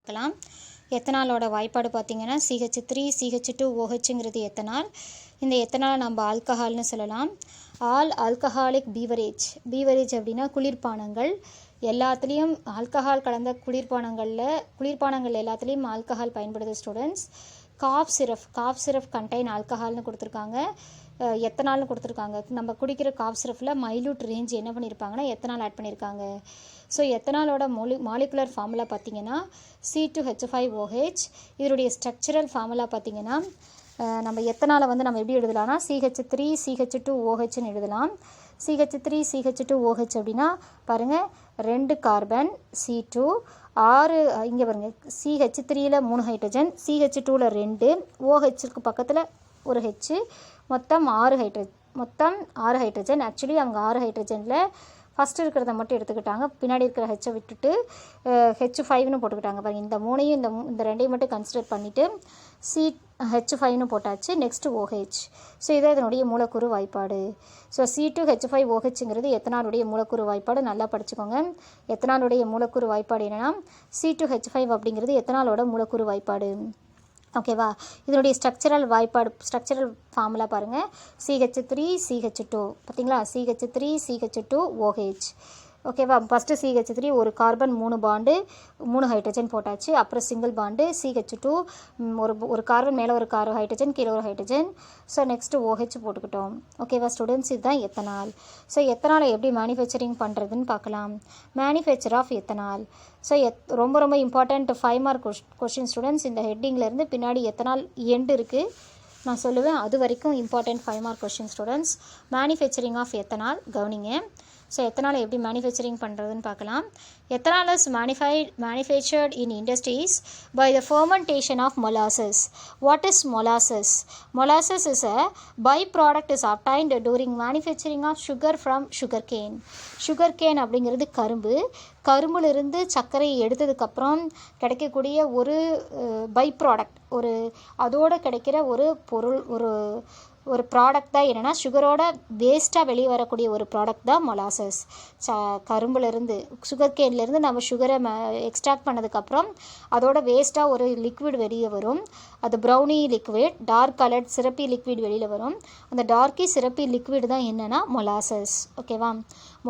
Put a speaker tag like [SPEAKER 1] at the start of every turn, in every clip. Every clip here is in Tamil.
[SPEAKER 1] பார்க்கலாம். எத்தனாலோட வாய்ப்பாடு பார்த்தீங்கன்னா CH3 CH2 OHங்கிறது எத்தனால். இந்த எத்தனால் நம்ம ஆல்கஹால்னு சொல்லலாம். ஆல் ஆல்கஹாலிக் பீவரேஜ் அப்படின்னா குளிர்பானங்கள். எல்லாத்துலேயும் ஆல்கஹால் கலந்த குளிர்பானங்கள் எல்லாத்துலேயும் ஆல்கஹால் பயன்படுது ஸ்டூடெண்ட்ஸ். காஃப் சிரப் கண்டைன் ஆல்கஹால்னு கொடுத்துருக்காங்க, எத்தனால்னு கொடுத்துருக்காங்க. நம்ம குடிக்கிற காஃப் சிரப்பில் மைல்யூட் ரேஞ்ச் என்ன பண்ணியிருப்பாங்கன்னா எத்தனால் ஆட் பண்ணியிருக்காங்க. ஸோ எத்தனாலோட மாலிகுலர் ஃபார்முலா பார்த்தீங்கன்னா C2H5OH. இதனுடைய ஸ்ட்ரக்சரல் ஃபார்முலா பார்த்தீங்கன்னா நம்ம எத்தனாலை வந்து நம்ம எப்படி எழுதலாம்னா CH3 CH2OHன்னு எழுதலாம். CH3 CH2OH அப்படின்னா பாருங்கள், 2 கார்பன் C2, 6 இங்கே பாருங்கள், CH3யில் 3 ஹைட்ரஜன், CH2வில் 2, OHக்கு பக்கத்தில் ஒரு H, மொத்தம் 6 ஹைட்ரஜன். ஆக்சுவலி அவங்க 6 ஹைட்ரஜனில் ஃபஸ்ட்டு இருக்கிறத மட்டும் எடுத்துக்கிட்டாங்க, பின்னாடி இருக்கிற ஹெச்சை விட்டுட்டு H5ன்னு போட்டுக்கிட்டாங்க. பாருங்கள், இந்த 3ஐயும் இந்த 2ஐயும் மட்டும் கன்சிடர் பண்ணிவிட்டு H5ன்னு போட்டாச்சு. Next OH. ஸோ இதை இதனுடைய மூலக்கூறு வாய்ப்பாடு. ஸோ C2H5OHங்கிறது எத்தனாலுடைய மூலக்கூறு வாய்ப்பாடு. நல்லா படிச்சுக்கோங்க. எத்தனாலுடைய மூலக்கூறு வாய்ப்பாடு என்னென்னா C2H5 அப்படிங்கிறது எத்தனாலோட மூலக்கூறு வாய்ப்பாடு. ஓகேவா? இதனுடைய ஸ்ட்ரக்சரல் ஃபார்முலா பாருங்கள், CH3 CH2 பார்த்தீங்களா, CH3 CH2OH. ஓகேவா? ஃபஸ்ட்டு CH3 ஒரு கார்பன் 3 பாண்டு 3 ஹைட்ரஜன் போட்டாச்சு. அப்புறம் சிங்கிள் பாண்டு CH2 ஒரு கார்பன் மேலே ஒரு ஹைட்ரஜன் கீழே ஒரு ஹைட்ரஜன். So next OH போட்டுக்கிட்டோம். ஓகேவா ஸ்டூடெண்ட்ஸ்? இதுதான் எத்தனால். ஸோ எத்தனாலை எப்படி மேனுஃபேக்சரிங் பண்ணுறதுன்னு பார்க்கலாம். Manufacture of ethanol. ஸோ ரொம்ப இம்பார்ட்டண்ட் 5 மார்க் கொஸ்டின் ஸ்டூடெண்ட்ஸ். இந்த ஹெட்டிங்லேருந்து பின்னாடி எத்தனால் எண்டு இருக்குது நான் சொல்லுவேன், அது வரைக்கும் important 5 mark question students. Manufacturing of ethanol கவனிங்க. ஸோ எத்தனால் எப்படி மேனுஃபேக்சரிங் பண்ணுறதுன்னு பார்க்கலாம். Ethanol is manufactured in industries by the fermentation of molasses. What is molasses? Molasses is a byproduct is obtained during manufacturing of sugar from sugarcane. sugarcane அப்படிங்கிறது கரும்புலிருந்து சர்க்கரையை எடுத்ததுக்கப்புறம் கிடைக்கக்கூடிய ஒரு பை ப்ராடக்ட், அதோடு கிடைக்கிற ஒரு பொருள், ஒரு ப்ராடக்ட் தான் என்னென்னா சுகரோட வேஸ்ட்டாக வெளியே வரக்கூடிய ஒரு ப்ராடக்ட் தான் மொலாசஸ். கரும்புலேருந்து சுகர்கேன்லேருந்து நம்ம சுகரை எக்ஸ்ட்ராக்ட் பண்ணதுக்கப்புறம் அதோட வேஸ்ட்டாக ஒரு லிக்விட் வெளியே வரும். அது browny liquid, dark coloured சிரப்பி liquid வெளியில் வரும். அந்த டார்க்கி சிரப்பி லிக்விட் தான் என்னென்னா மொலாசஸ். ஓகேவா?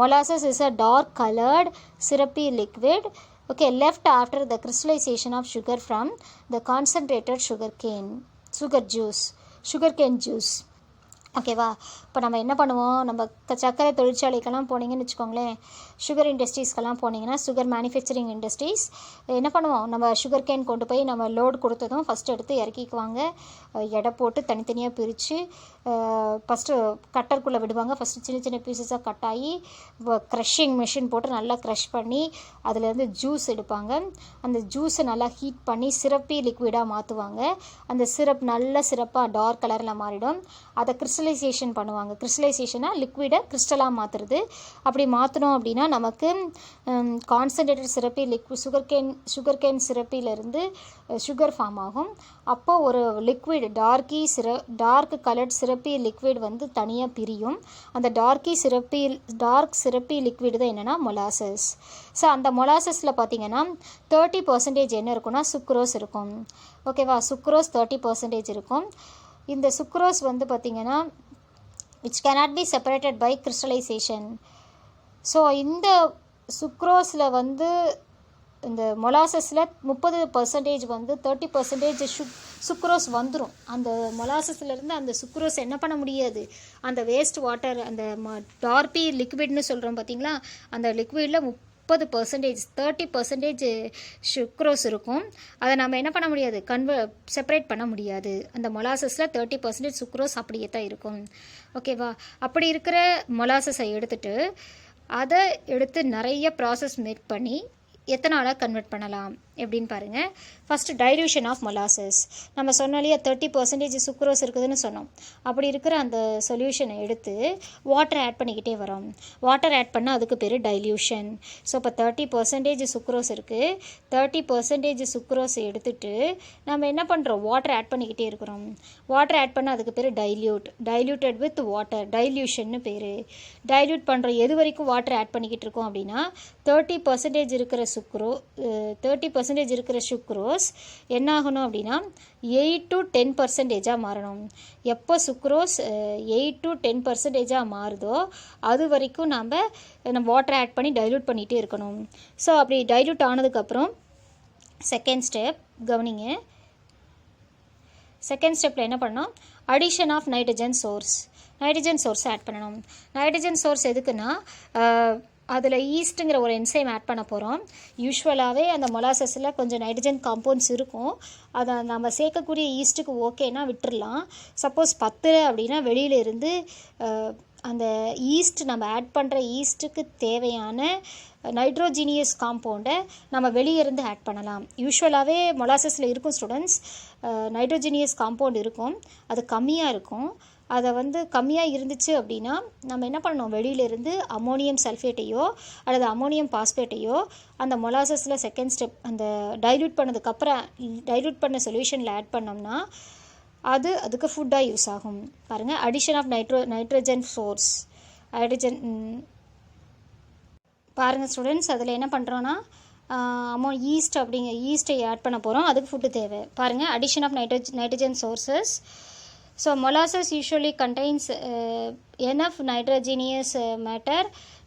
[SPEAKER 1] Molasses is a dark coloured சிரப்பி liquid. Okay, left after the crystallization of sugar from the concentrated sugarcane juice. ஓகேவா? இப்போ நம்ம என்ன பண்ணுவோம், நம்ம சர்க்கரை தொழிற்சாலைக்கெல்லாம் போனீங்கன்னு வச்சுக்கோங்களேன், சுகர் இண்டஸ்ட்ரீஸ்க்கெல்லாம் போனீங்கன்னா, சுகர் மேனுஃபேக்சரிங் இண்டஸ்ட்ரீஸ் என்ன பண்ணுவோம், நம்ம சுகர் கேன் கொண்டு போய் நம்ம லோடு கொடுத்ததும் ஃபஸ்ட்டு எடுத்து இறக்கிக்குவாங்க. எடை போட்டு தனித்தனியாக பிரித்து ஃபஸ்ட்டு கட்டருக்குள்ளே விடுவாங்க. ஃபஸ்ட்டு சின்ன சின்ன பீசஸாக கட் ஆகி க்ரஷிங் மிஷின் போட்டு நல்லா க்ரஷ் பண்ணி அதுலேருந்து ஜூஸ் எடுப்பாங்க. அந்த ஜூஸை நல்லா ஹீட் பண்ணி சிரப்பி லிக்விடாக மாற்றுவாங்க. அந்த சிரப் நல்ல சிரப்பாக டார்க் கலரில் மாறிடும். அதை கிறிஸ்டலைசேஷன் பண்ணுவாங்க. கிறிஸ்டலைசேஷனாக லிக்விடை கிறிஸ்டலாக மாற்றுறது. அப்படி மாற்றினோம் அப்படின்னா நமக்கு கான்சன்ட்ரேட்டட் சிரப்பி சுகர்கேன் சிரப்பிலிருந்து சுகர் ஃபார்ம் ஆகும். அப்போது ஒரு லிக்விட் டார்க் கலர்ட் சிரப்பி லிக்விட் வந்து தனியாக பிரியும். அந்த டார்க் சிரப்பி லிக்விட் தான் என்னென்னா மொலாசஸ். ஸோ அந்த மொலாசஸில் பார்த்தீங்கன்னா 30% என்ன இருக்குன்னா சுக்ரோஸ் இருக்கும். ஓகேவா? சுக்ரோஸ் 30% இருக்கும். இந்த சுக்ரோஸ் வந்து பார்த்திங்கன்னா which cannot be separated by crystallization. So இந்த சுக்ரோஸில் வந்து இந்த மொலாசஸில் 30% வந்து 30% சுக்ரோஸ் வந்துடும். அந்த மொலாசஸ்லேருந்து அந்த சுக்ரோஸ் என்ன பண்ண முடியாது, அந்த வேஸ்ட் வாட்டர், அந்த டார்பி லிக்விட்னு சொல்கிறோம் பார்த்தீங்களா, அந்த லிக்விடில் 30% சுக்ரோஸ் இருக்கும். அதை நம்ம என்ன பண்ண முடியாது, செப்பரேட் பண்ண முடியாது. அந்த மொலாசஸில் 30% சுக்ரோஸ் அப்படியே தான் இருக்கும். ஓகேவா? அப்படி இருக்கிற மொலாசஸை அதை எடுத்து நிறைய ப்ராசஸ் மேக் பண்ணி எத்தனாலாக கன்வெர்ட் பண்ணலாம் எப்படின்னு பாருங்கள். First dilution of molasses. நம்ம சொன்னாலேயே 30% சுக்ரோஸ் இருக்குதுன்னு சொன்னோம். அப்படி இருக்கிற அந்த சொல்யூஷனை எடுத்து வாட்டர் ஆட் பண்ணிக்கிட்டே வரோம். வாட்டர் ஆட் பண்ணால் அதுக்கு பேர் டைல்யூஷன். ஸோ இப்போ 30% சுக்ரோஸ் இருக்குது. 30% சுக்ரோஸ் எடுத்துகிட்டு நம்ம என்ன பண்ணுறோம், வாட்டர் ஆட் பண்ணிக்கிட்டே இருக்கிறோம். வாட்டர் ஆட் பண்ணால் அதுக்கு பேர் டைல்யூட்டட் வித் வாட்டர், டைல்யூஷன்னு பேர். டைல்யூட் பண்ணுறோம். எது வரைக்கும் வாட்டர் ஆட் பண்ணிக்கிட்டு இருக்கோம் அப்படின்னா 30% இருக்கிற 30% இருக்கிற சுக்ரோஸ் என்ன ஆகணும் அப்படின்னா 8 to 10% மாறணும். எப்போ சுக்ரோஸ் 8 to 10% மாறுதோ அது வரைக்கும் நம்ம வாட்டர் ஆட் பண்ணி டைல்யூட் பண்ணிகிட்டே இருக்கணும். ஸோ அப்படி டைல்யூட் ஆனதுக்கப்புறம் செகண்ட் ஸ்டெப் கவனிங்க. செகண்ட் ஸ்டெப்பில் என்ன பண்ணணும், addition of nitrogen source add பண்ணணும். நைட்ரஜன் சோர்ஸ் எதுக்குன்னா அதில் ஈஸ்ட்டுங்கிற ஒரு என்சைம் ஆட் பண்ண போகிறோம். யூஸ்வலாகவே அந்த மொலாசஸில் கொஞ்சம் நைட்ரஜன் காம்பவுண்ட்ஸ் இருக்கும். அதை நம்ம சேர்க்கக்கூடிய ஈஸ்ட்டுக்கு ஓகேனா விட்டுடலாம். சப்போஸ் 10 அப்படின்னா வெளியில இருந்து அந்த ஈஸ்ட் நம்ம ஆட் பண்ணுற ஈஸ்ட்டுக்கு தேவையான நைட்ரோஜீனியஸ் காம்பவுண்டை நம்ம வெளியே இருந்து ஆட் பண்ணலாம். யூஸ்வலாகவே மொலாசஸில் இருக்கும் ஸ்டூடெண்ட்ஸ் நைட்ரோஜீனியஸ் காம்பவுண்ட் இருக்கும், அது கம்மியாக இருக்கும். அதை கம்மியாக இருந்துச்சு அப்படின்னா நம்ம என்ன பண்ணணும், வெளியிலேருந்து அமோனியம் சல்ஃபேட்டையோ அல்லது அமோனியம் பாஸ்பேட்டையோ அந்த மொலாசஸில் செகண்ட் ஸ்டெப் அந்த டைல்யூட் பண்ணதுக்கப்புறம் டைல்யூட் பண்ண சொல்யூஷனில் ஆட் பண்ணோம்னா அதுக்கு ஃபுட்டாக யூஸ் ஆகும். பாருங்கள், அடிஷன் ஆஃப் நைட்ரஜன் சோர்ஸ் பாருங்கள் ஸ்டூடெண்ட்ஸ், அதில் என்ன பண்ணுறோன்னா ஈஸ்ட்டை ஆட் பண்ண போகிறோம், அதுக்கு ஃபுட்டு தேவை. பாருங்கள், addition of nitrogen sources. So molasses usually contains enough nitrogenous matter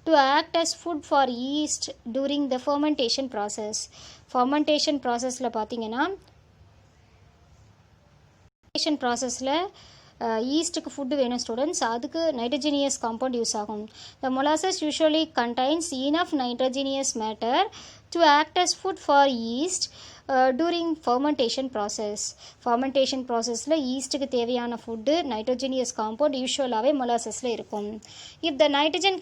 [SPEAKER 1] to act as food for yeast during the fermentation process. Fermentation processல பார்த்தீங்கன்னா ஈஸ்ட்டுக்கு ஃபுட்டு வேணும் ஸ்டூடெண்ட்ஸ், அதுக்கு நைட்ரஜீனியஸ் காம்பவுண்ட் யூஸ் ஆகும். The molasses usually contains enough nitrogenous matter to act as food for yeast during fermentation processல ஈஸ்ட்டுக்கு தேவையான ஃபுட்டு நைட்ரோஜீனியஸ் காம்பவுண்ட் யூஸ்வலாகவே மொலாசஸில் இருக்கும். If the nitrogen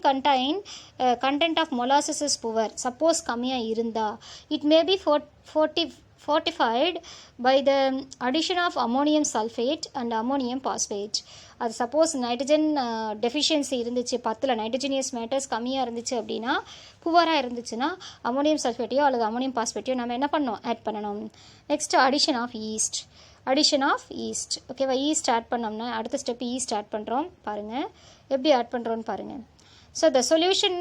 [SPEAKER 1] content of molasses is poor, suppose கம்மியாக இருந்தால் it may be fortified by the addition of ammonium sulfate and ammonium phosphate. அது சப்போஸ் நைட்ரஜன் டெஃபிஷியன்சி இருந்துச்சு, 10 நைட்ரஜனியஸ் மேட்டர்ஸ் கம்மியாக இருந்துச்சு அப்படின்னா, புவராக இருந்துச்சுன்னா அமோனியம் சல்ஃபேட்டையோ அல்லது அமோனியம் பாஸ்பேட்டையோ நம்ம என்ன பண்ணணும், ஆட் பண்ணணும். Next addition of yeast. ஓகேவா, ஈஸ்ட் ஆட் பண்ணோம்னா அடுத்த ஸ்டெப் ஈஸ்ட் ஆட் பண்ணுறோம். பாருங்கள் எப்படி ஆட் பண்ணுறோன்னு பாருங்கள். So the solution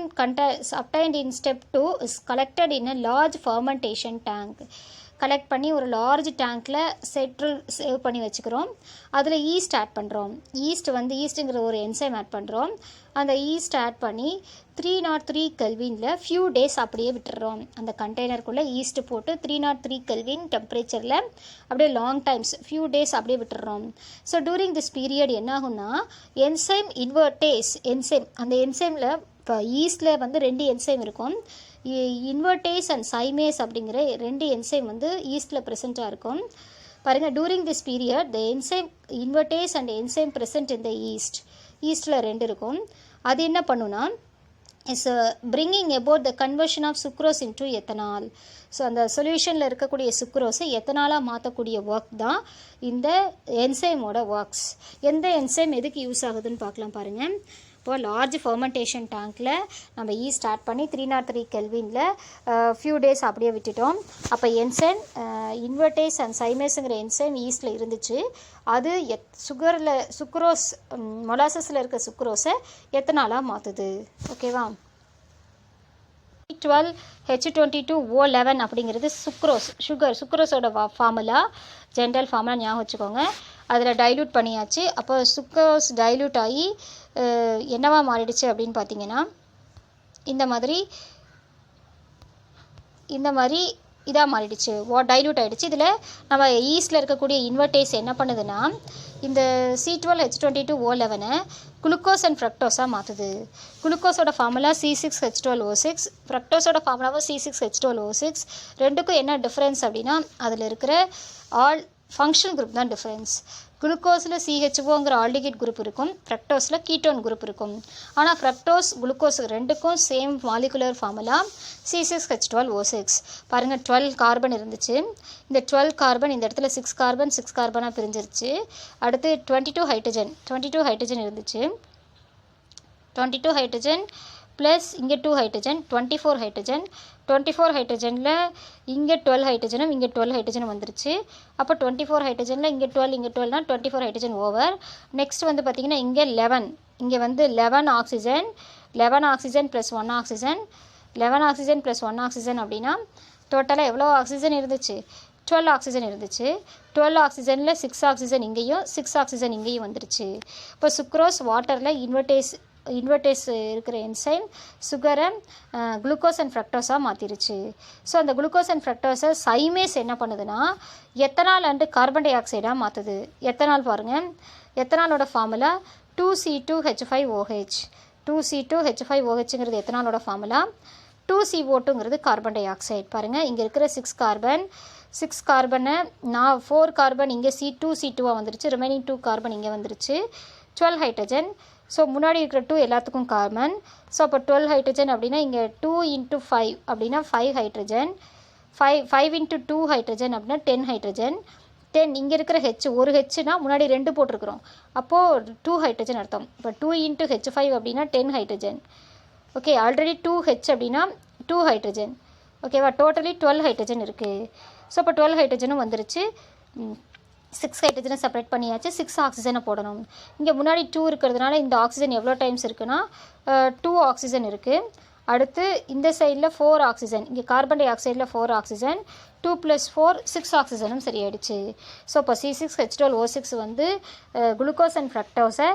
[SPEAKER 1] obtained in step 2 is collected in a large fermentation tank. Collect பண்ணி ஒரு லார்ஜ் டேங்க்கில் சேவ் பண்ணி வச்சுக்கிறோம். அதில் ஈஸ்ட் ஆட் பண்ணுறோம். ஈஸ்ட்டுங்கிற ஒரு என்சைம் ஆட் பண்ணுறோம். அந்த ஈஸ்ட் ஆட் பண்ணி 303 கெல்வினில் ஃபியூ டேஸ் அப்படியே விட்டுறோம். அந்த கண்டெய்னருக்குள்ளே ஈஸ்ட்டு போட்டு 303 கெல்வின் டெம்பரேச்சரில் அப்படியே லாங் டைம்ஸ் ஃபியூ டேஸ் அப்படியே விட்டுறோம். ஸோ டூரிங் திஸ் பீரியட் என்ன ஆகும்னா என்சைம் அந்த என்சைமில் இப்போ ஈஸ்டில் 2 என்சைம் இருக்கும். இன்வெர்டேஸ் அண்ட் சைமேஸ் அப்படிங்கிற 2 என்சைம் ஈஸ்டில் ப்ரெசென்ட்டாக இருக்கும். பாருங்கள், during this period the enzyme invertase and enzyme present in the ஈஸ்டில் 2 இருக்கும். அது என்ன பண்ணுன்னா is bringing about the conversion of sucrose into ethanol. So அந்த சொல்யூஷனில் இருக்கக்கூடிய சுக்ரோஸை எத்தனாலாக மாற்றக்கூடிய ஒர்க் தான் இந்த என்சைமோட ஒர்க்ஸ். எந்த என்சைம் எதுக்கு யூஸ் ஆகுதுன்னு பார்க்கலாம். பாருங்கள், இப்போ லார்ஜ் ஃபர்மெண்டேஷன் டேங்க்கில் நம்ம ஈஸ்ட் ஸ்டார்ட் பண்ணி 303 கெல்வினில் ஃபியூ டேஸ் அப்படியே விட்டுட்டோம். அப்போ என்சைம் இன்வெர்டேஸ் அண்ட் சைமேஸுங்கிற என்சைம் ஈஸ்டில் இருந்துச்சு. அது சுக்ரோஸ் மொலாசஸில் இருக்க சுக்ரோஸை எத்தனாலாக மாற்றுது. ஓகேவா, C12H22O11 அப்படிங்கிறது சுக்ரோஸோட ஃபார்முலா, ஜென்ரல் ஃபார்முலா ஞாபகம் வச்சுக்கோங்க. அதில் டைல்யூட் பண்ணியாச்சு. அப்போ சுக்ரோஸ் டைல்யூட் ஆகி என்னவா மாறிடுச்சு அப்படின்னு பார்த்தீங்கன்னா இந்த மாதிரி இதாக மாறிடுச்சு, டைல்யூட் ஆகிடுச்சு. இதில் நம்ம ஈஸ்டில் இருக்கக்கூடிய இன்வெர்டேஸ் என்ன பண்ணுதுன்னா இந்த C12H22O11 குளுக்கோஸ் அண்ட் ஃப்ரக்டோஸாக மாற்றுது. குளுக்கோஸோட ஃபார்முலா C6H12O6, ஃப்ரக்டோஸோட ஃபார்முலாவும் C6H12O6. ரெண்டுக்கும் என்ன டிஃப்ரென்ஸ் அப்படின்னா அதில் இருக்கிற ஆல் ஃபங்க்ஷனல் குரூப் தான் டிஃப்ரென்ஸ். குளுக்கோஸில் CHOங்கிற ஆல்டிகேட் குரூப் இருக்கும், ஃப்ரக்டோஸில் கீட்டோன் குரூப் இருக்கும். ஆனால் ஃப்ரக்டோஸ் குளுக்கோஸ் ரெண்டுக்கும் சேம் மாலிகுலர் ஃபார்முலா C6H12O6. பாருங்கள், 12 கார்பன் இருந்துச்சு. இந்த 12 கார்பன் இந்த இடத்துல 6 கார்பனாக பிரிஞ்சிருச்சு. அடுத்து 22 ஹைட்ரஜன் இருந்துச்சு. 22 ஹைட்ரஜன் ப்ளஸ் இங்கே 2 ஹைட்ரஜன் 24 ஹைட்ரஜன். 24 ஹைட்ரஜனில் இங்கே 12 ஹைட்ரஜனும் இங்கே 12 ஹைட்ரஜனும் வந்துருச்சு. அப்போ 24 ஹைட்ரஜனில் இங்கே 12னா 24 ஹைட்ரஜன் ஓவர். நெக்ஸ்ட் பார்த்திங்கன்னா இங்கே 11, இங்கே 11 oxygen plus 1 oxygen 11 oxygen plus 1 oxygen அப்படின்னா டோட்டலாக எவ்வளோ ஆக்சிஜன் இருந்துச்சு? 12 ஆக்சிஜன் இருந்துச்சு. 12 ஆக்சிஜனில் 6 ஆக்சிஜன் இங்கேயும் 6 ஆக்சிஜன் இங்கேயும் வந்துருச்சு. இப்போ சுக்ரோஸ் வாட்டரில் இன்வெர்டேஸ் இருக்கிற என்சைம் சுகரை குளுக்கோஸ் அண்ட் ஃப்ரக்டோஸாக மாற்றிருச்சு. ஸோ அந்த குளுக்கோஸ் அண்ட் ஃப்ரக்டோஸை சைமேஸ் என்ன பண்ணுதுன்னா எத்தனால் அண்டு கார்பன் டை ஆக்சைடாக மாற்றுது. எத்தனால் பாருங்கள், எத்தனாலோட ஃபார்முலா 2C2H5OH. 2C2H5OHங்கிறது எத்தனாலோட ஃபார்முலா. 2CO2ங்கிறது கார்பன் டை ஆக்சைடு. பாருங்கள், இங்கே இருக்கிற 6 கார்பனை 4 கார்பன் இங்கே C2 வந்துருச்சு. ரிமைனிங் 2 கார்பன் இங்கே வந்துருச்சு. 12 ஹைட்ரஜன். ஸோ முன்னாடி இருக்கிற 2 எல்லாத்துக்கும் கார்பன். ஸோ அப்போ 12 ஹைட்ரஜன் அப்படின்னா இங்கே 2 × 5 அப்படின்னா 5 ஹைட்ரஜன். 5 × 2 ஹைட்ரஜன் அப்படின்னா 10 ஹைட்ரஜன். 10 இங்கே இருக்கிற ஒரு ஹெச்னா முன்னாடி 2 போட்டிருக்கிறோம், அப்போது 2 ஹைட்ரஜன் அர்த்தம். இப்போ 2 × H5 அப்படின்னா 10 ஹைட்ரஜன். ஓகே, ஆல்ரெடி 2H அப்படின்னா 2 ஹைட்ரஜன். ஓகேவா, டோட்டலி 12 ஹைட்ரஜன் இருக்குது. ஸோ இப்போ 12 ஹைட்ரஜனும் வந்துருச்சு. 6 ஹைட்ரஜனை செப்பரேட் பண்ணியாச்சு. 6 ஆக்சிஜனை போடணும். இங்கே முன்னாடி 2 இருக்கிறதுனால இந்த ஆக்சிஜன் எவ்வளோ டைம்ஸ் இருக்குன்னா 2 ஆக்சிஜன் இருக்குது. அடுத்து இந்த சைடில் 4 ஆக்சிஜன், இங்கே கார்பன் டை ஆக்சைடில் 4 ஆக்சிஜன், 2 + 4 6 ஆக்சிஜனும் சரியாயிடுச்சு. ஸோ இப்போ C6H12O6 வந்து குளுக்கோஸ் அண்ட் ஃப்ரக்டோஸை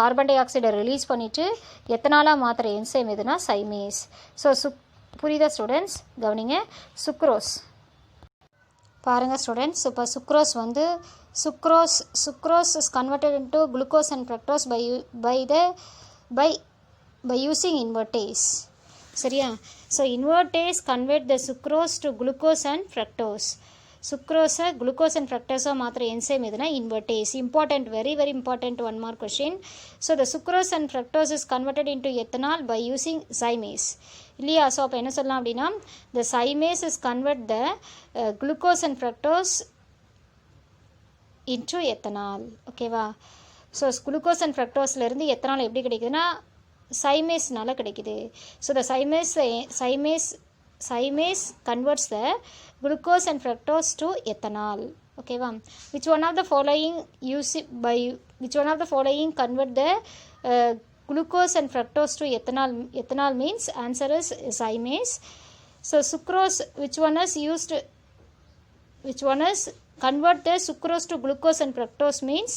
[SPEAKER 1] கார்பன் டை ஆக்சைடை ரிலீஸ் பண்ணிவிட்டு எத்தனாலாக மாத்திர என்சைம் எதுனா சைமேஸ். ஸோ புரியுதா ஸ்டூடெண்ட்ஸ்? கவனிங்க, சுக்ரோஸ் பாருங்கள் ஸ்டூடெண்ட்ஸ். இப்போ சுக்ரோஸ் வந்து sucrose is converted into glucose and fructose by using invertase. சரியா? So invertase convert the sucrose to glucose and fructose. சுக்ரோஸை குளுக்கோஸ் அண்ட் ஃப்ரக்டோஸாக மாத்திர என்சைம் எதுனா invertase. Important, very very important 1 mark question. So the sucrose and fructose is converted into ethanol by using zymase இல்லையா? ஸோ அப்போ என்ன சொல்லலாம் அப்படின்னா the zymase is convert the glucose and fructose into ethanol. ஓகேவா? ஸோ குளுக்கோஸ் அண்ட் ஃப்ரக்டோஸ்லேருந்து எத்தனால் எப்படி கிடைக்குதுன்னா சைமேஸ்னால கிடைக்குது. So the zymase converts the glucose and fructose to ethanol. ஓகேவா? which one of the following convert the glucose and fructose to ethanol means answer is zymase. So sucrose, which one is convert the sucrose to glucose and fructose means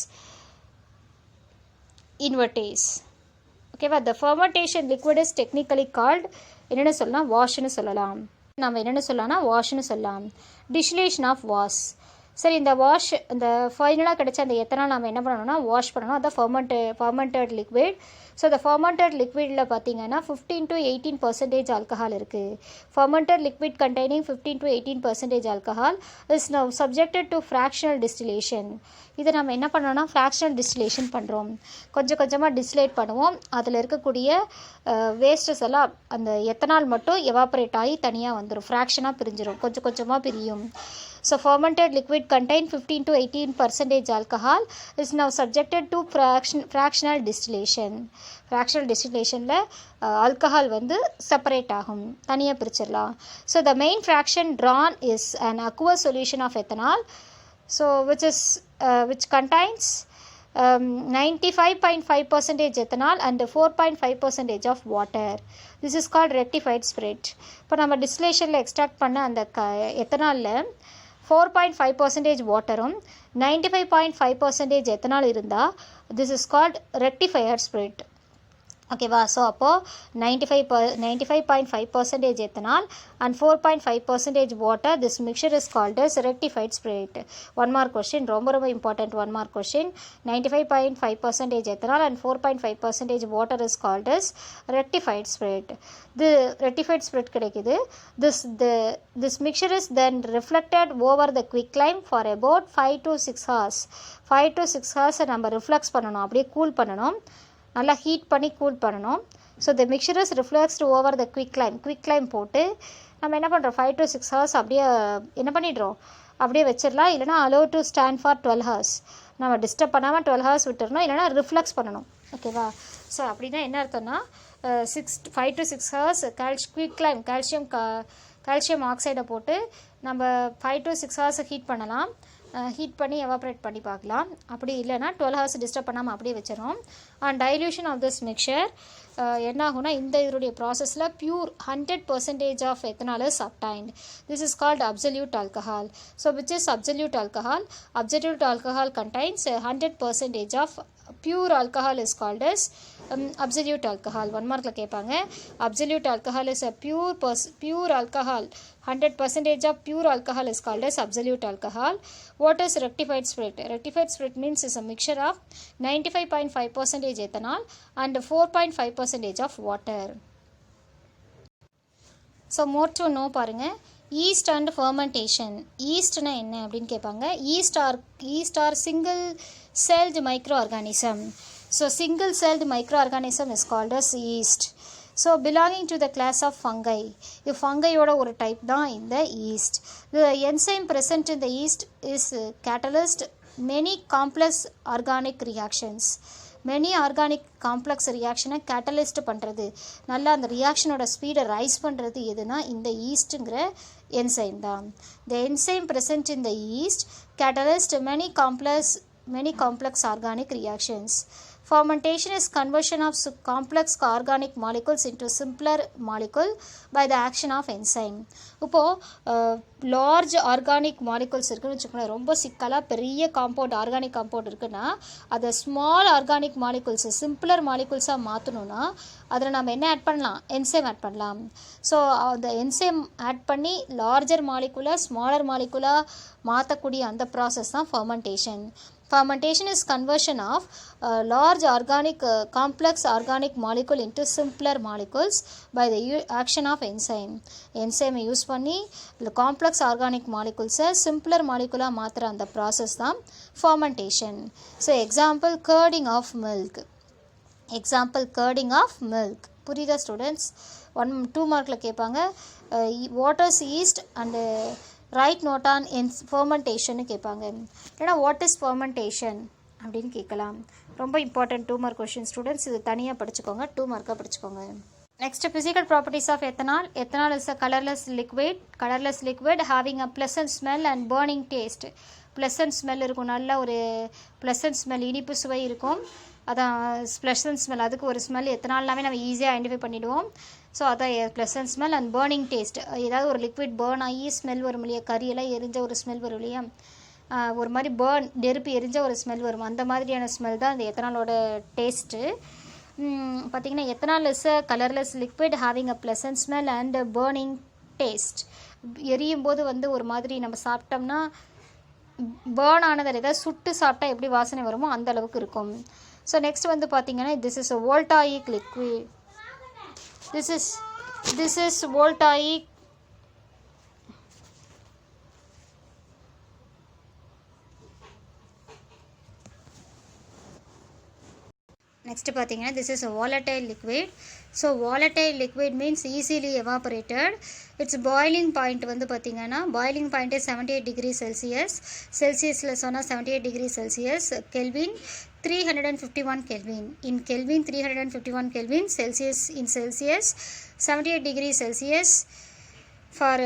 [SPEAKER 1] invertase. Okay, the fermentation liquid is technically called என்னென்ன சொல்லலாம், வாஷ்னு சொல்லலாம். நம்ம என்னென்ன சொல்லலாம்னா வாஷ்னு சொல்லலாம். Distillation of wash. சரி, இந்த வாஷ் இந்த ஃபைனலாக கிடைச்ச அந்த எத்தனால் நம்ம என்ன பண்ணணும்னா வாஷ் பண்ணணும். அதான் ஃபர்மெண்டட் லிக்விட். ஸோ இந்த ஃபர்மெண்டட் லிக்விடில் பார்த்தீங்கன்னா 15 to 18% ஆல்கஹால் இருக்குது. Fermented liquid containing 15 to 18% alcohol is now subjected to fractional distillation. இதை நம்ம என்ன பண்ணோம்னா ஃப்ராக்ஷனல் டிஸ்டிலேஷன் பண்ணுறோம். கொஞ்சம் கொஞ்சமாக டிஸ்டிலேட் பண்ணுவோம். அதில் இருக்கக்கூடிய வேஸ்டஸ் எல்லாம் அந்த எத்தனால் மட்டும் எவாப்ரேட் ஆகி தனியாக வந்துடும், ஃப்ராக்ஷனாக பிரிஞ்சிடும், கொஞ்சம் கொஞ்சமாக பிரியும். So fermented liquid contain 15 to 18% alcohol is now subjected to fractional distillation. Fractional distillationல alcohol வந்து separate ஆகும், தனியாக பிரிச்சிடலாம். So the main fraction drawn is an aqueous solution of ethanol, so which contains 95.5% ethanol and 4.5% of water. This is called rectified spirit. இப்போ நம்ம டிஸ்டிலேஷனில் எக்ஸ்ட்ராக்ட் பண்ண அந்த எத்தனாலில் 4.5% வாட்டரும் 95.5% எத்தனால் இருந்தால் this is called rectifier spirit. ஓகேவா? ஸோ அப்போது 95.5% ethanol and 4.5% water, this mixture is called as rectified spirit. 1 mark question, ரொம்ப ரொம்ப important 1 mark question. 95.5% ethanol and 4.5% water is called as rectified spirit. இது ரெக்டிஃபைட் ஸ்பிரிட் கிடைக்குது. This mixture is then reflected over the quicklime for about 5 to 6 hours. 5 to 6 hours நம்ம ரிஃப்ளெக்ஸ் பண்ணணும், அப்படியே கூல் பண்ணணும், நல்லா ஹீட் பண்ணி கூல் பண்ணணும். So the mixture is refluxed over the quicklime போட்டு நம்ம என்ன பண்ணுறோம் 5 to 6 hours அப்படியே என்ன பண்ணிடுறோம், அப்படியே வச்சிடலாம். இல்லைனா allow to stand for 12 hours. நம்ம டிஸ்டர்ப் பண்ணாமல் 12 hours விட்டுறணும், இல்லைனா ரிஃப்ளெக்ஸ் பண்ணணும். ஓகேவா? ஸோ அப்படின்னா என்ன அர்த்தம்னா 5 to 6 hours குவிக்லைம் கால்சியம் ஆக்சைடை போட்டு நம்ம 5 to 6 hours ஹீட் பண்ணலாம். ஹீட் பண்ணி எவாப்ரேட் பண்ணி பார்க்கலாம். அப்படி இல்லைனா 12 hours டிஸ்டர்ப் பண்ணாமல் அப்படியே வச்சிடும். And dilution of this mixture என்ன ஆகும்னா இந்த இதனுடைய ப்ராசஸில் pure 100% of ethanol is obtained. This is called absolute alcohol. So which is absolute alcohol? Absolute alcohol contains 100% of pure alcohol is called as absolute alcohol. 1 markல கேட்பாங்க. absolute alcohol is a pure alcohol. 100% of pure alcohol is called as absolute alcohol. What is rectified spirit? Rectified spirit means is a mixture of 95.5% ethanol and 4.5% of water. So more to know பாருங்க. yeast and fermentation. yeastனா என்ன அப்படின்னு கேட்பாங்க. yeast are single celled microorganism. So single celled microorganism is called as yeast. So belonging to the class of fungi. If fungi ஓட ஒரு type தான் இந்த yeast. The enzyme present in the yeast is catalyst many complex organic reactions. Many organic complex ரியாக்ஷனை கேட்டலிஸ்ட் பண்ணுறது, நல்லா அந்த ரியாக்ஷனோட ஸ்பீடை ரைஸ் பண்ணுறது எதுனா இந்த ஈஸ்ட்டுங்கிற என்சைம் தான். The enzyme present in the yeast catalyst many complex organic reactions. Fermentation is conversion of complex organic molecules into simpler molecule by the action of enzyme. இப்போது லார்ஜ் ஆர்கானிக் மாலிகுல்ஸ் இருக்குன்னு வச்சுக்கோங்களேன், ரொம்ப சிக்கலாக பெரிய காம்பவுண்ட் ஆர்கானிக் காம்பவுண்ட் இருக்குன்னா அதை ஸ்மால் ஆர்கானிக் மாலிகுல்ஸ் சிம்பிளர் மாலிகுல்ஸாக மாற்றணுன்னா அதில் நம்ம என்ன ஆட் பண்ணலாம்? என்சைம் ஆட் பண்ணலாம். ஸோ அந்த என்சைம் ஆட் பண்ணி லார்ஜர் மாலிகுலாக ஸ்மாலர் மாலிகுலாக மாற்றக்கூடிய அந்த ப்ராசஸ் தான் fermentation. Fermentation is conversion of large complex organic molecule into simpler molecules by the action of enzyme. Enzyme use பண்ணி complex organic molecules simpler molecule மாத்துற அந்த process தான் fermentation. So example curding of milk. புரியுதா ஸ்டூடெண்ட்ஸ்? 2 மார்க்ல கேட்பாங்க. What is yeast and write note on ஃபர்மெண்டேஷன்னு கேட்பாங்க. இல்லைனா வாட் இஸ் ஃபர்மெண்டேஷன் அப்படின்னு கேட்கலாம். ரொம்ப இம்பார்ட்டன்ட் 2 மார்க் கொஷின் ஸ்டூடெண்ட்ஸ். இது தனியாக படிச்சுக்கோங்க, 2 மார்க்காக படிச்சுக்கோங்க. Next physical properties of ethanol. Ethanol is a colourless liquid having a pleasant smell and burning taste. Pleasant smell இருக்கும், நல்ல ஒரு ப்ளசன்ட் ஸ்மெல், இனிப்பு சுவை இருக்கும். அதான் ப்ளசன்ட் ஸ்மெல். அதுக்கு ஒரு ஸ்மெல் எத்தனால்னாவே நம்ம ஈஸியாக ஐடென்டிஃபை பண்ணிவிடுவோம். ஸோ அதான் pleasant smell and burning taste. ஏதாவது ஒரு லிக்விட் பர்ன் ஆகி ஸ்மெல் வரும் இல்லையா, கறியெல்லாம் எரிஞ்ச ஒரு ஸ்மெல் வரும் இல்லையா, ஒரு மாதிரி நெருப்பு எரிஞ்ச ஒரு ஸ்மெல் வரும், அந்த மாதிரியான ஸ்மெல் தான் இந்த எத்தனாலோட டேஸ்ட்டு. பார்த்திங்கன்னா ethanol is a colourless liquid having a pleasant smell and burning taste. எரியும் போது ஒரு மாதிரி நம்ம சாப்பிட்டோம்னா பேர்ன் ஆனதில் ஏதாவது சுட்டு சாப்பிட்டா எப்படி வாசனை வருமோ அந்த அளவுக்கு இருக்கும். ஸோ நெக்ஸ்ட் பார்த்திங்கன்னா this is a voltaic liquid. This is voltaic. Next பார்த்தீங்கன்னா this is a volatile liquid. So volatile liquid means easily evaporated. Its boiling point பார்த்தீங்கன்னா boiling point is 78 degrees Celsius. Celsiusல சொன்னா 78 degrees Celsius. Kelvin 351 Kelvin. In Kelvin 351 Kelvin. Celsius in Celsius 78 degrees Celsius for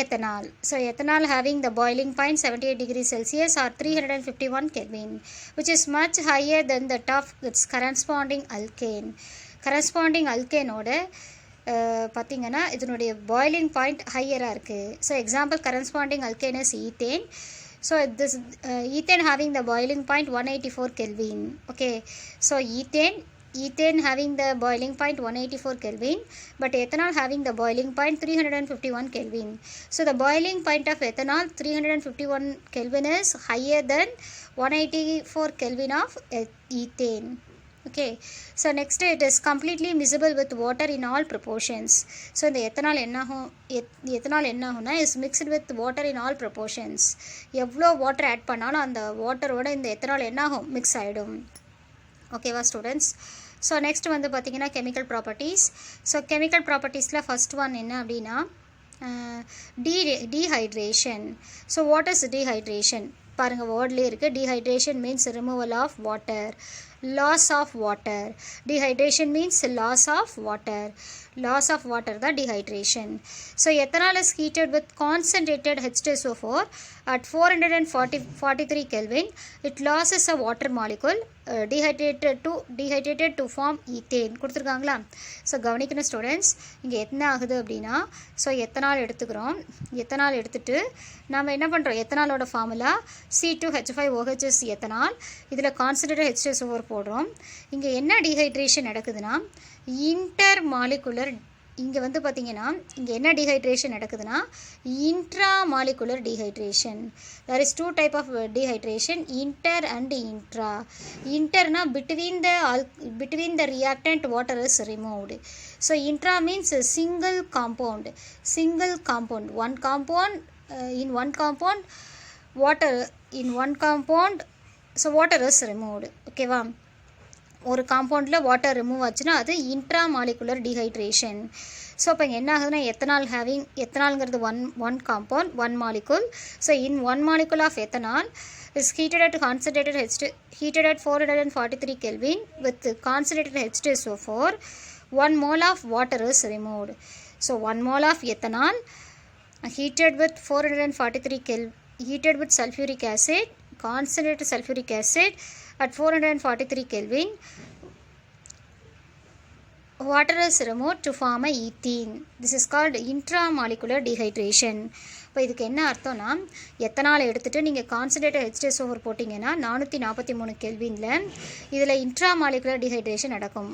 [SPEAKER 1] ethanol. So ethanol having the boiling point 78 degrees Celsius or 351 Kelvin, which is much higher than that of its corresponding alkane. Corresponding alkane ஓட பார்த்தீங்கன்னா இதனுடைய பாய்லிங் பாயிண்ட் ஹையராக இருக்குது. So example corresponding alkane is ethane. So this ethane having the boiling point 184 Kelvin. Okay, so ethane having the boiling point 184 Kelvin, but ethanol having the boiling point 351 Kelvin. So the boiling point of ethanol 351 Kelvin is higher than 184 Kelvin of ethane. Okay, so next it is completely miscible with water in all proportions. So the ethanol என்ன ஆகும்னா is mixed with water in all proportions. எவ்வளோ வாட்டர் ஆட் பண்ணாலும் அந்த வாட்டரோட இந்த எத்தனால் என்ன ஆகும்? மிக்ஸ் ஆகிடும். ஓகேவா ஸ்டூடெண்ட்ஸ்? ஸோ நெக்ஸ்ட் பார்த்தீங்கன்னா கெமிக்கல் ப்ராப்பர்ட்டிஸ். ஸோ கெமிக்கல் ப்ராப்பர்ட்டிஸில் ஃபஸ்ட் ஒன் என்ன அப்படின்னா dehydration. So what is dehydration பாருங்கள், வேர்ட்லேயே இருக்குது. Dehydration means removal of water. loss of water. Dehydration means loss of water. Loss of water the dehydration. So ethanol is heated with concentrated H2SO4 at 443 Kelvin. It loses a water molecule dehydrated to form ethane. கொடுத்துருக்காங்களா? ஸோ கவனிக்கணும் ஸ்டூடெண்ட்ஸ், இங்கே என்ன ஆகுது அப்படின்னா, ஸோ எத்தனால் எடுத்துக்கிறோம். எத்தனால் எடுத்துகிட்டு நம்ம என்ன பண்ணுறோம், எத்தனாலோட ஃபார்முலா C2H5OH எத்தனால், இதில் கான்சன்ட்ரேட்டட் H2SO4 போடுறோம். இங்கே என்ன டீஹைட்ரேஷன் நடக்குதுன்னா, இன்டர் மாலிகுலர், இங்கே வந்து பார்த்திங்கன்னா இங்கே என்ன டீஹைட்ரேஷன் நடக்குதுன்னா intra molecular dehydration. there is two type of dehydration, inter and intra. Interனா between the reactant water is removed. So intra means single compound, one compound in one compound water, in one compound so water is removed. ஓகேவா, ஒரு காம்பவுண்டில் வாட்டர் ரிமூவ் ஆச்சுன்னா அது இன்ட்ரா மாலிகுலர் டீஹைட்ரேஷன். ஸோ இப்போ என்ன ஆகுதுன்னா எத்தனால்ங்கிறது one compound, one molecule. So in one molecule of ethanol is heated at 443 Kelvin with concentrated H2SO4. 1 mole of water is removed. So 1 mole of ethanol heated with 443 Kelvin, heated with sulfuric acid, concentrated sulfuric acid at 443 Kelvin, water is removed to form a ethene. This is called intramolecular dehydration. இப்போ இதுக்கு என்ன அர்த்தம்னா, எத்தனால் எடுத்துகிட்டு நீங்கள் கான்சன்ட்ரேட்டட் H2SO4 போட்டிங்கன்னா 443 கெல்வினில் இதில் இன்ட்ராமாலிகுலர் டீஹைட்ரேஷன் நடக்கும்.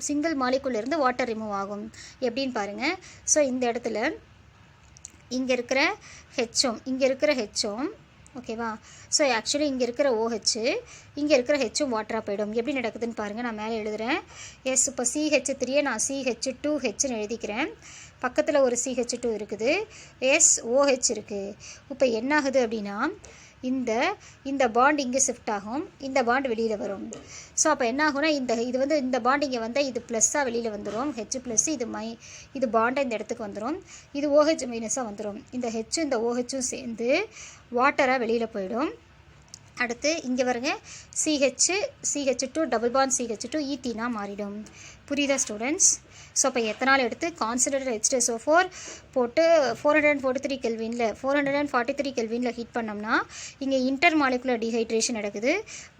[SPEAKER 1] சிங்கிள் மாலிகுலேருந்து வாட்டர் ரிமூவ் ஆகும். எப்படின்னு பாருங்கள். ஸோ இந்த இடத்துல இங்கே இருக்கிற ஹெச்சும் ஓகேவா. ஸோ ஆக்சுவலி இங்கே இருக்கிற OH, இங்கே இருக்கிற ஹெச்சும் வாட்டராக போயிடும். எப்படி நடக்குதுன்னு பாருங்கள். நான் மேலே எழுதுகிறேன். எஸ், இப்போ CH3 நான் CH2Hன்னு எழுதிக்கிறேன். பக்கத்தில் ஒரு CH2 இருக்குது, OH இருக்குது. இப்போ என்ன ஆகுது அப்படின்னா, இந்த பாண்ட் இங்கே ஷிஃப்ட் ஆகும், இந்த பாண்ட் வெளியில் வரும். ஸோ அப்போ என்ன ஆகும்னா, இந்த பாண்ட் இங்கே வந்தால் இது ப்ளஸ்ஸாக வெளியில் வந்துடும், H ப்ளஸ், இது பாண்டை இந்த இடத்துக்கு வந்துடும், இது OH மைனஸாக வந்துடும். இந்த ஹெச்சும் இந்த OHம் சேர்ந்து வாட்டராக வெளியில் போயிடும். அடுத்து இங்கே வருங்க, CH2 டபுள் பாண்ட் CH2 ஈத்தீனாக மாறிடும். புரியுதா ஸ்டூடெண்ட்ஸ்? ஸோ அப்போ எத்தனால் எடுத்து கான்சன்ட்ரேட்டட் H2SO4 போட்டு 443 கெல்வினில் ஹீட் பண்ணோம்னா இங்கே இன்டர் மாலிகுலர் டீஹைட்ரேஷன் நடக்குது.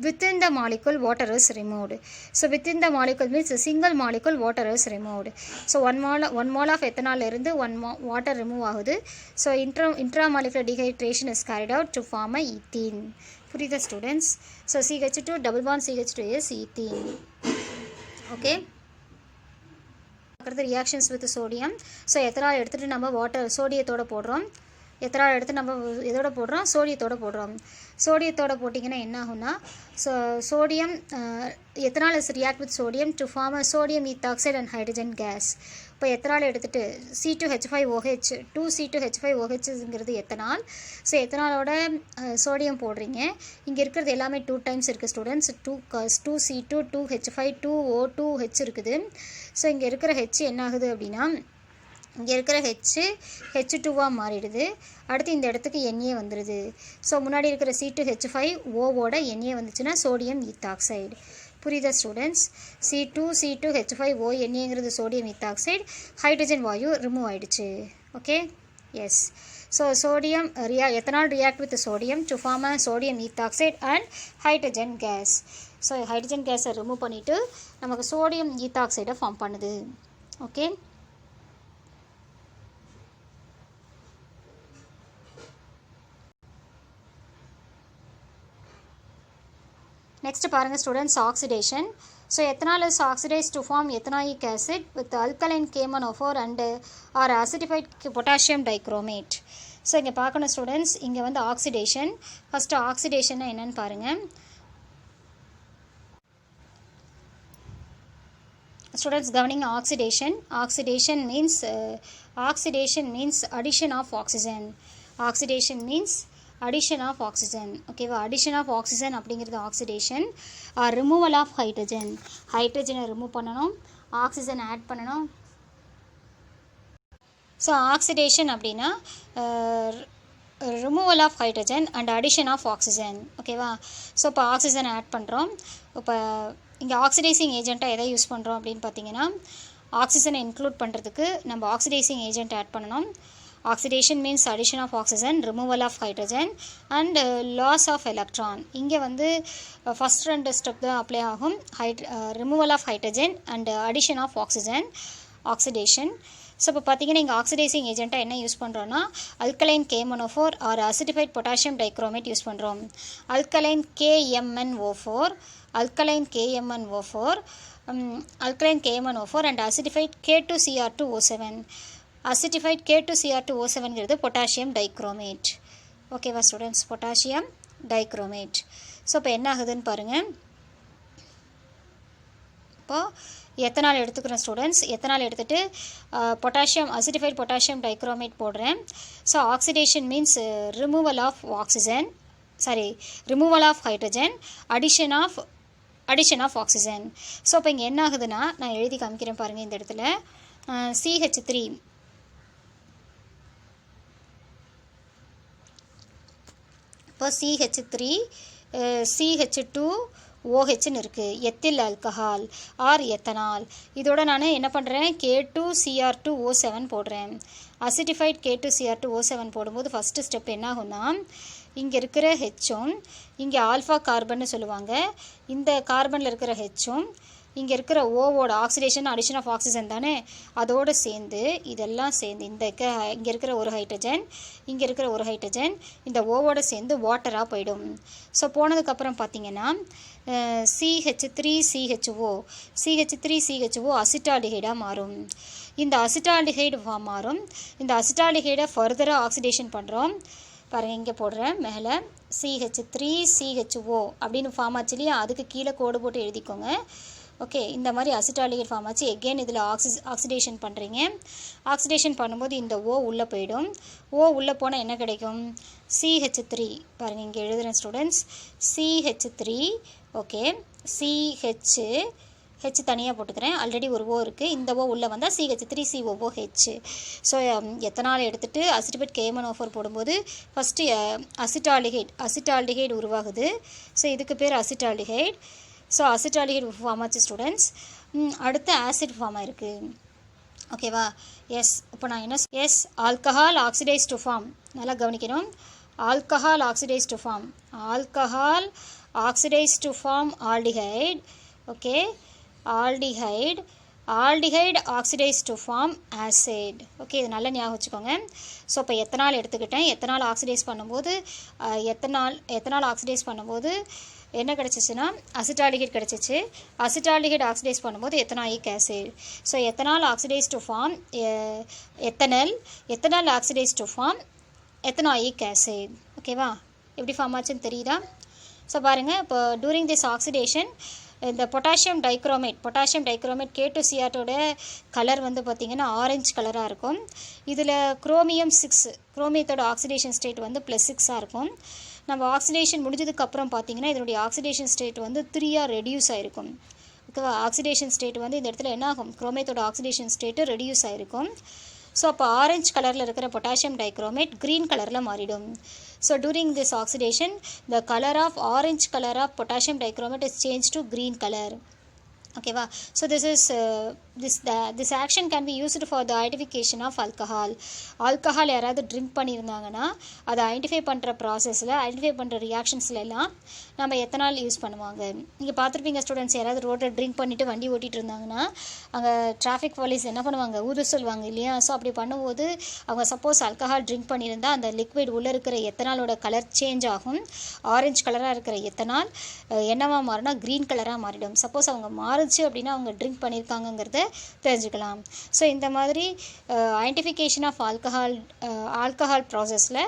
[SPEAKER 1] Within the molecule water is removed. So within the molecule means single molecule water is removed. So one mole of ethanol இருந்து வாட்டர் ரிமூவ் ஆகுது. So intra molecular dehydration is carried out to form a ethene. புரியுதா students? So CH2 double bond CH2 is ethene. Okay, reactions with sodium. So ethanol எடுத்துகிட்டு நம்ம சோடியத்தோடு போடுறோம். எத்தனால் எடுத்து நம்ம இதோட போடுறோம், சோடியத்தோடு போடுறோம். சோடியத்தோடு போட்டிங்கன்னா என்ன ஆகும்னா, sodium ethanol is react with sodium to form a sodium ethoxide and hydrogen gas. இப்போ எத்தனால் எடுத்துகிட்டு C2H5OH 2C2H5OHங்கிறது எத்தனால். ஸோ எத்தனாலோட சோடியம் போடுறீங்க. இங்கே இருக்கிறது எல்லாமே 2 டைம்ஸ் இருக்குது ஸ்டூடெண்ட்ஸ். 2C2 2H5 2O2H இருக்குது. ஸோ இங்கே இருக்கிற H என்ன ஆகுது அப்படின்னா, இங்கே இருக்கிற H2வாக மாறிடுது. அடுத்து இந்த இடத்துக்கு Na வந்துடுது. ஸோ முன்னாடி இருக்கிற C2H5Oவோட Na வந்துச்சுன்னா சோடியம் ஈத்தாக்சைடு. புரியுதா ஸ்டூடெண்ட்ஸ்? C2C2H5ONaங்கிறது சோடியம் ஈத்தாக்சைடு, ஹைட்ரஜன் வாயு ரிமூவ் ஆகிடுச்சு. Okay, yes. So sodium ethanol react with sodium to form a sodium ethoxide and hydrogen gas. So hydrogen கேஸை ரிமூவ் பண்ணிவிட்டு நமக்கு சோடியம் ஈத்தாக்சைடை ஃபார்ம் பண்ணுது. ஓகே, next பாருங்க students, oxidation. So ethanol is oxidise to form ethanoic acid with alkaline KMnO4 and or acidified potassium dichromate. So இங்கே பார்க்கணும் ஸ்டூடெண்ட்ஸ், இங்கே வந்து ஆக்சிடேஷன். ஃபஸ்ட்டு ஆக்சிடேஷன்னா என்னென்னு பாருங்கள் ஸ்டூடெண்ட்ஸ். கவனிங்க, oxidation means addition of oxygen. Oxidation means addition of oxygen. ஓகேவா, addition of oxygen அப்படிங்கிறது ஆக்சிடேஷன். ரிமூவல் ஆஃப் ஹைட்ரஜனை ரிமூவ் பண்ணணும், ஆக்சிஜன் ஆட் பண்ணணும். ஸோ ஆக்சிடேஷன் அப்படின்னா removal of hydrogen and addition of oxygen. ஓகேவா? ஸோ இப்போ ஆக்சிஜன் ஆட் பண்ணுறோம். இப்போ இங்கே ஆக்சிடைசிங் ஏஜெண்ட்டாக எதை யூஸ் பண்ணுறோம் அப்படின்னு பார்த்தீங்கன்னா, ஆக்சிஜனை இன்க்ளூட் பண்ணுறதுக்கு நம்ம ஆக்சிடைசிங் ஏஜெண்ட் ஆட் பண்ணணும். Oxidation means addition of oxygen, removal of hydrogen and loss of electron. இங்கே வந்து ஃபஸ்ட் 2 ஸ்டெப் தான் அப்ளை ஆகும். Removal of hydrogen and addition of oxygen, oxidation. So இப்போ பார்த்தீங்கன்னா இங்கே ஆக்சிடைசிங் ஏஜெண்ட்டாக என்ன யூஸ் பண்ணுறோன்னா, alkaline KMnO4 or acidified potassium dichromate use பண்ணுறோம். Alkaline KMnO4, alkaline KMnO4, alkaline KMnO4 and acidified K2Cr2O7. acidified K2Cr2O7ங்கிறது பொட்டாசியம் டைக்ரோமேட். ஓகேவா ஸ்டூடெண்ட்ஸ்? Potassium dichromate. ஸோ இப்போ என்ன ஆகுதுன்னு பாருங்கள். இப்போது எத்தனால் எடுத்துக்கிறேன் ஸ்டூடெண்ட்ஸ். எத்தனால் எடுத்துகிட்டு பொட்டாசியம் அசிடிஃபைட் பொட்டாசியம் டைக்ரோமேட் போடுறேன். So oxidation means removal of oxygen, removal of hydrogen, addition of oxygen. So இப்போ இங்கே என்ன ஆகுதுன்னா, நான் எழுதி காமிக்கிறேன் பாருங்கள். இந்த இடத்துல CH3 இப்போ CH3 CH2OHன்னு இருக்குது. Ethyl alcohol or ethanol. இதோட நான் என்ன பண்ணுறேன், K2Cr2O7 போடுறேன். அசிட்டிஃபைட் K2Cr2O7 போடும்போது ஃபஸ்ட்டு ஸ்டெப் என்ன ஆகும்னா, இங்கே இருக்கிற ஹெச்சும், இங்கே ஆல்ஃபா கார்பன்னு சொல்லுவாங்க, இந்த கார்பனில் இருக்கிற ஹெச்சும், இங்கே இருக்கிற ஓவோட ஆக்சிடேஷன் அடிஷன் ஆஃப் ஆக்சிஜன் தானே, அதோடு சேர்ந்து இதெல்லாம் சேர்ந்து இங்கே இருக்கிற ஒரு ஹைட்ரஜன், இங்கே இருக்கிற ஒரு ஹைட்ரஜன், இந்த ஓவோடு சேர்ந்து வாட்டராக போயிடும். ஸோ போனதுக்கப்புறம் பார்த்தீங்கன்னா CH3CHO அசிட்டால்டிஹைடாக மாறும். இந்த அசிட்டால்டிஹைடு மாறும். இந்த அசிட்டால்டிஹைடை ஃபர்தராக ஆக்சிடேஷன் பண்ணுறோம். பாருங்கள், இங்கே போடுறேன் மேலே CH3CHO அப்படின்னு ஃபார்ம் ஆச்சு இல்லையா, அதுக்கு கீழே கோடு போட்டு எழுதிக்கோங்க. ஓகே, இந்த மாதிரி அசிட்டால்டிஹைட் ஃபார்ம் ஆச்சு. எகெயின் இதில் ஆக்சிடேஷன் பண்ணுறீங்க. ஆக்சிடேஷன் பண்ணும்போது இந்த O உள்ளே போயிடும். O உள்ளே போனால் என்ன கிடைக்கும், CH3. பாருங்கள், இங்கே எழுதுகிறேன் ஸ்டூடெண்ட்ஸ். CH3. ஓகே, ஹெச் தனியாக போட்டுக்கிறேன். ஆல்ரெடி ஒரு O இருக்குது. இந்த O உள்ளே வந்தால் CH3COOH. ஸோ எத்தனால் எடுத்துகிட்டு அசிட்டிஃபைட் KMnO4 போடும்போது ஃபஸ்ட்டு அசிட்டால்டிஹைட் உருவாகுது. ஸோ இதுக்கு பேர் அசிட்டால்டிஹைட். ஸோ அசிட்டால்டிஹைட் ஃபார்ம் ஆச்சு ஸ்டூடெண்ட்ஸ். அடுத்து ஆசிட் ஃபார்ம் ஆயிருக்கு. ஓகேவா? எஸ். இப்போ நான் என்ன ஆல்கஹால் ஆக்சிடைஸ் டு ஃபார்ம். நல்லா கவனிக்கணும். Alcohol oxidise to form. Alcohol oxidise to form aldehyde. Okay, aldehyde oxidise to form acid. Okay, இது நல்லா ஞாபகம் வச்சுக்கோங்க. ஸோ இப்போ எத்தனால் எடுத்துக்கிட்டேன். எத்தனால் ஆக்சிடைஸ் பண்ணும்போது எத்தனால் ஆக்சிடைஸ் பண்ணும்போது என்ன கிடச்சிச்சுன்னா அசிட்டால்டிஹைட் கிடச்சிச்சு. அசிட்டால்டிஹைட் ஆக்சிடைஸ் பண்ணும்போது ethanoic acid. So ethanol oxidise to form ethanol oxidise to form ethanoic acid. ஓகேவா? எப்படி ஃபார்ம் ஆச்சுன்னு தெரியுதா? ஸோ பாருங்கள், இப்போ டூரிங் திஸ் ஆக்சிடேஷன் இந்த பொட்டாசியம் டைக்ரோமேட் K2Cr2ஓட கலர் வந்து பார்த்திங்கன்னா ஆரஞ்சு கலராக இருக்கும். இதில் குரோமியம் 6, குரோமியத்தோட ஆக்சிடேஷன் ஸ்டேட் வந்து +6 இருக்கும். நம்ம ஆக்சிடேஷன் முடிஞ்சதுக்கப்புறம் பார்த்திங்கன்னா இதனுடைய ஆக்சிடேஷன் ஸ்டேட் வந்து 3ஆக ரெடியூஸ் ஆகிருக்கும். ஓகேவா? ஆக்சிடேஷன் ஸ்டேட் வந்து இந்த இடத்துல என்ன ஆகும், குரோமியத்தோட ஆக்சிடேஷன் ஸ்டேட்டு ரெடியூஸ் ஆகிருக்கும். ஸோ அப்போ ஆரஞ்சு கலரில் இருக்கிற பொட்டாசியம் டைக்ரோமேட் க்ரீன் கலரில் மாறிடும். So during this oxidation the colour of orange colour of potassium dichromate is change to green colour. ஓகேவா? So this action can be used for the identification of alcohol. Alcohol யாராவது ட்ரிங்க் பண்ணியிருந்தாங்கன்னா அதை ஐடென்டிஃபை பண்ணுற ப்ராசஸில், ஐடென்டிஃபை பண்ணுற ரியாக்ஷன்ஸில் எல்லாம் நம்ம எத்தனால் யூஸ் பண்ணுவாங்க. நீங்கள் பார்த்துருப்பீங்க ஸ்டூடெண்ட்ஸ், யாராவது ரோட்டில் ட்ரிங்க் பண்ணிவிட்டு வண்டி ஓட்டிகிட்டு இருந்தாங்கன்னா அங்கே டிராஃபிக் போலீஸ் என்ன பண்ணுவாங்க, ஊத சொல்லுவாங்க இல்லையா? ஸோ அப்படி பண்ணும்போது அவங்க சப்போஸ் ஆல்கஹால் ட்ரிங்க் பண்ணியிருந்தால் அந்த லிக்விட் உள்ளே இருக்கிற எத்தனாலோட கலர் சேஞ்ச் ஆகும். ஆரஞ்சு கலராக இருக்கிற எத்தனால் என்னவா மாறினா க்ரீன் கலராக மாறிடும். சப்போஸ் அவங்க மாறுச்சு அப்படின்னா அவங்க ட்ரிங்க் பண்ணியிருக்காங்கங்கிறத தெரிஞ்சுக்கலாம். ஸோ இந்த மாதிரி ஐடென்டிஃபிகேஷன் ஆஃப் ஆல்கஹால் ப்ராசஸில்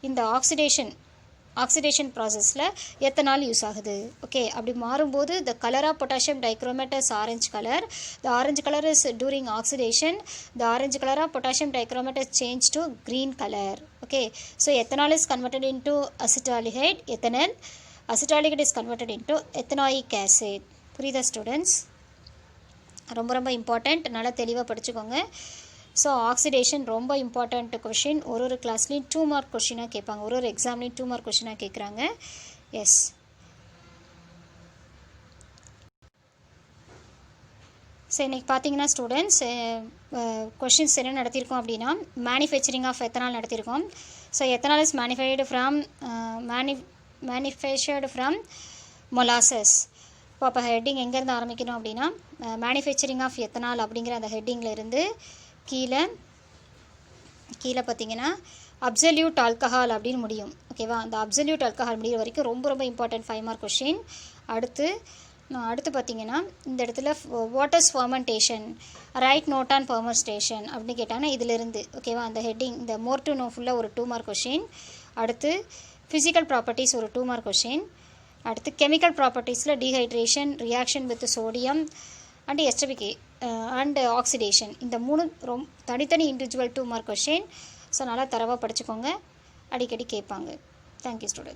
[SPEAKER 1] இந்த ஆக்சிடேஷன் ப்ராசஸில் எத்தனால் யூஸ் ஆகுது. ஓகே, அப்படி மாறும்போது the colour of potassium dichromate is orange colour. The orange colour is during oxidation the orange colour of potassium dichromate is change to green colour. Okay, so ethanol is converted into acetaldehyde. Acetaldehyde is converted into ethanoic acid. புரியுதா ஸ்டூடெண்ட்ஸ்? ரொம்ப ரொம்ப இம்பார்ட்டண்ட், நல்லா தெளிவாக படிச்சுக்கோங்க. ஸோ ஆக்சிடேஷன் ரொம்ப இம்பார்ட்டண்ட் கொஷின். ஒரு கிளாஸ்லேயும் 2 மார்க் கொஷினாக கேட்பாங்க, ஒரு எக்ஸாம்லேயும் 2 மார்க் கொஷினாக கேட்குறாங்க. எஸ். ஸோ இன்றைக்கி பார்த்தீங்கன்னா ஸ்டூடெண்ட்ஸ் கொஷின்ஸ் என்ன நடத்தியிருக்கோம் அப்படின்னா, மேனுஃபேக்சரிங் ஆஃப் எத்தனால் நடத்தியிருக்கோம். So ethanol is manufactured from molasses. இப்போ ஹெட்டிங் எங்கேருந்து ஆரம்பிக்கணும் அப்படின்னா, மேனுஃபேக்சரிங் ஆஃப் எத்தனால் அப்படிங்கிற அந்த ஹெட்டிங்கில் இருந்து கீழே பார்த்தீங்கன்னா அப்சல்யூட் ஆல்கஹால் அப்படின்னு முடியும். ஓகேவா, அந்த அப்சல்யூட் ஆல்கஹால் முடிகிற வரைக்கும் ரொம்ப ரொம்ப இம்பார்ட்டன்ட் 5 மார்க் கொஷின். அடுத்து பார்த்தீங்கன்னா இந்த இடத்துல waters fermentation, write note on fermentation அப்படின்னு கேட்டாங்கன்னா இதிலிருந்து. ஓகேவா, அந்த ஹெட்டிங் இந்த மோர் டு நோ ஃபுல்லாக ஒரு 2 மார்க் கொஷின். அடுத்து ஃபிசிக்கல் ப்ராப்பர்ட்டிஸ் ஒரு 2 மார்க் கொஷின். அடுத்து கெமிக்கல் ப்ராப்பர்ட்டிஸில் dehydration, reaction with sodium and எஸ்டபிகே அண்ட் ஆக்சிடேஷன், இந்த 3 தனித்தனி இண்டிவிஜுவல் 2 மார்க் கொஷின். ஸோ நல்லா தரவாக படிச்சுக்கோங்க, அடிக்கடி கேட்பாங்க. Thank you student.